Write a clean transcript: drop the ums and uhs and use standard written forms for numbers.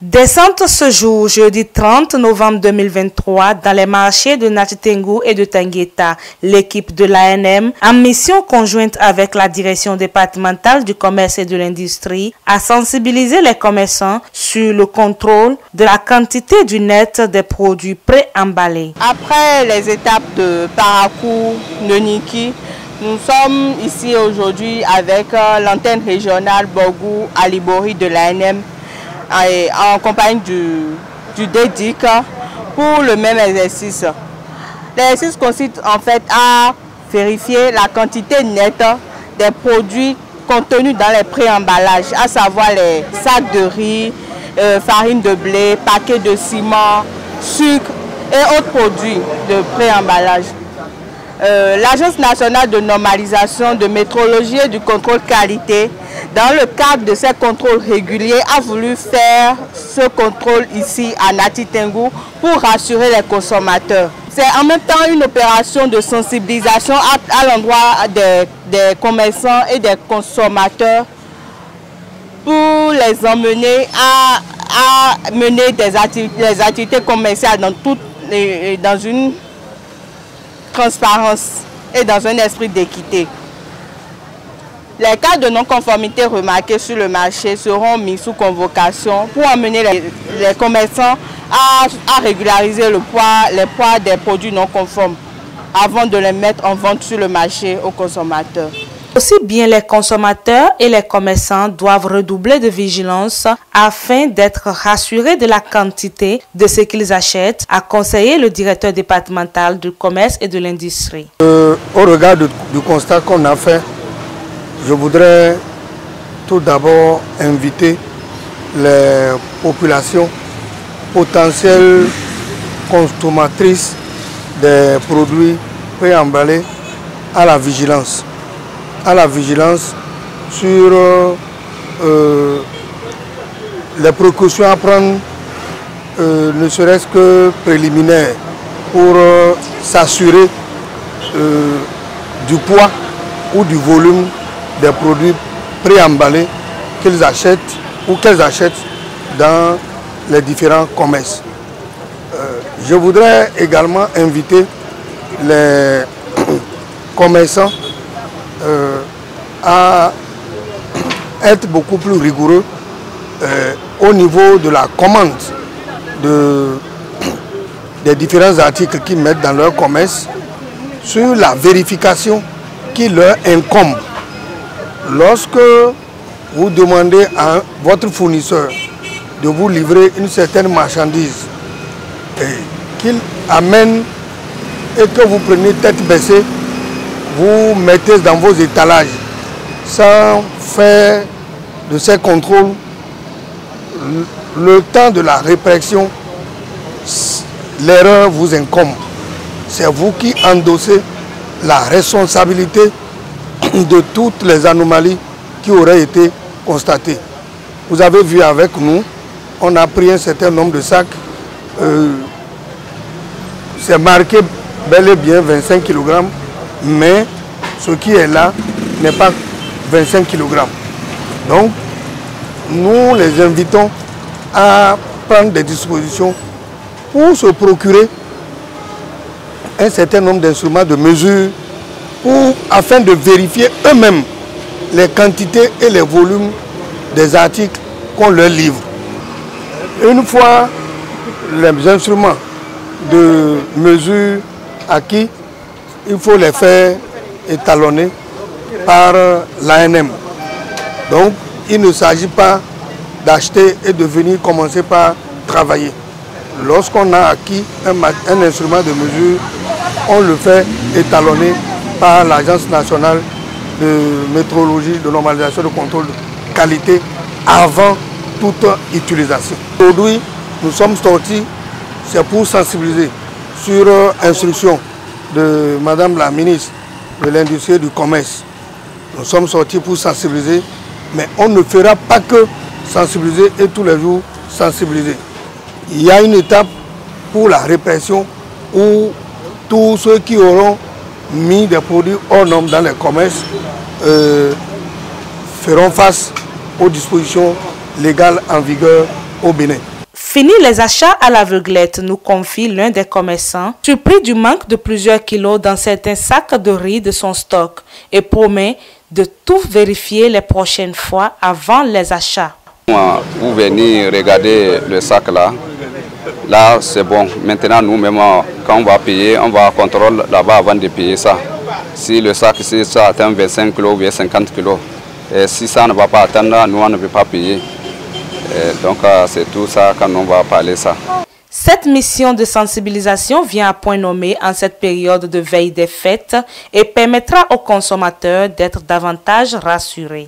Descente ce jour, jeudi 30 novembre 2023, dans les marchés de Nati Tengu et de Tangueta. L'équipe de l'ANM, en mission conjointe avec la direction départementale du commerce et de l'industrie, a sensibilisé les commerçants sur le contrôle de la quantité du net des produits pré-emballés. Après les étapes de Parakou, de Niki, nous sommes ici aujourd'hui avec l'antenne régionale Borgou Alibori de l'ANM, en compagnie du DEDIC pour le même exercice. L'exercice consiste en fait à vérifier la quantité nette des produits contenus dans les pré-emballages, à savoir les sacs de riz, farine de blé, paquets de ciment, sucre et autres produits de pré-emballage. L'Agence nationale de normalisation, de métrologie et du contrôle qualité, dans le cadre de ces contrôles réguliers, a voulu faire ce contrôle ici à Nati Tengu pour rassurer les consommateurs. C'est en même temps une opération de sensibilisation à l'endroit des commerçants et des consommateurs pour les emmener à mener des activités commerciales dans une transparence et dans un esprit d'équité. Les cas de non-conformité remarqués sur le marché seront mis sous convocation pour amener les commerçants à régulariser les poids des produits non conformes avant de les mettre en vente sur le marché aux consommateurs. Aussi bien les consommateurs et les commerçants doivent redoubler de vigilance afin d'être rassurés de la quantité de ce qu'ils achètent, a conseillé le directeur départemental du commerce et de l'industrie. Au regard du constat qu'on a fait, je voudrais tout d'abord inviter les populations potentielles consommatrices des produits préemballés à la vigilance. Sur les précautions à prendre, ne serait-ce que préliminaires, pour s'assurer du poids ou du volume des produits préemballés qu'ils achètent ou qu'elles achètent dans les différents commerces. Je voudrais également inviter les commerçants à être beaucoup plus rigoureux au niveau de la commande des différents articles qu'ils mettent dans leur commerce, sur la vérification qui leur incombe. Lorsque vous demandez à votre fournisseur de vous livrer une certaine marchandise qu'il amène et que vous prenez tête baissée, vous mettez dans vos étalages sans faire de ces contrôles, le temps de la répression, l'erreur vous incombe. C'est vous qui endossez la responsabilité de toutes les anomalies qui auraient été constatées. Vous avez vu avec nous, on a pris un certain nombre de sacs. C'est marqué bel et bien 25 kg, mais ce qui est là n'est pas 25 kg. Donc, nous les invitons à prendre des dispositions pour se procurer un certain nombre d'instruments de mesure afin de vérifier eux-mêmes les quantités et les volumes des articles qu'on leur livre. Une fois les instruments de mesure acquis, il faut les faire étalonner par l'ANM. Donc, il ne s'agit pas d'acheter et de venir commencer par travailler. Lorsqu'on a acquis un instrument de mesure, on le fait étalonner par l'Agence nationale de métrologie, de normalisation, de contrôle de qualité avant toute utilisation. Aujourd'hui, nous sommes sortis, c'est pour sensibiliser sur instruction de Madame la ministre de l'Industrie et du Commerce. Nous sommes sortis pour sensibiliser, mais on ne fera pas que sensibiliser et tous les jours sensibiliser. Il y a une étape pour la répression où tous ceux qui auront mis des produits hors normes dans les commerces feront face aux dispositions légales en vigueur au Bénin. Fini les achats à l'aveuglette, nous confie l'un des commerçants, surpris du manque de plusieurs kilos dans certains sacs de riz de son stock et promet de tout vérifier les prochaines fois avant les achats. Vous venez regarder le sac là. Là, c'est bon. Maintenant, nous-mêmes, quand on va payer, on va contrôler là-bas avant de payer ça. Si le sac ici, ça atteint 25 kg ou 50 kg, et si ça ne va pas atteindre, nous, on ne peut pas payer. Et donc, c'est tout ça quand on va parler ça. Cette mission de sensibilisation vient à point nommé en cette période de veille des fêtes et permettra aux consommateurs d'être davantage rassurés.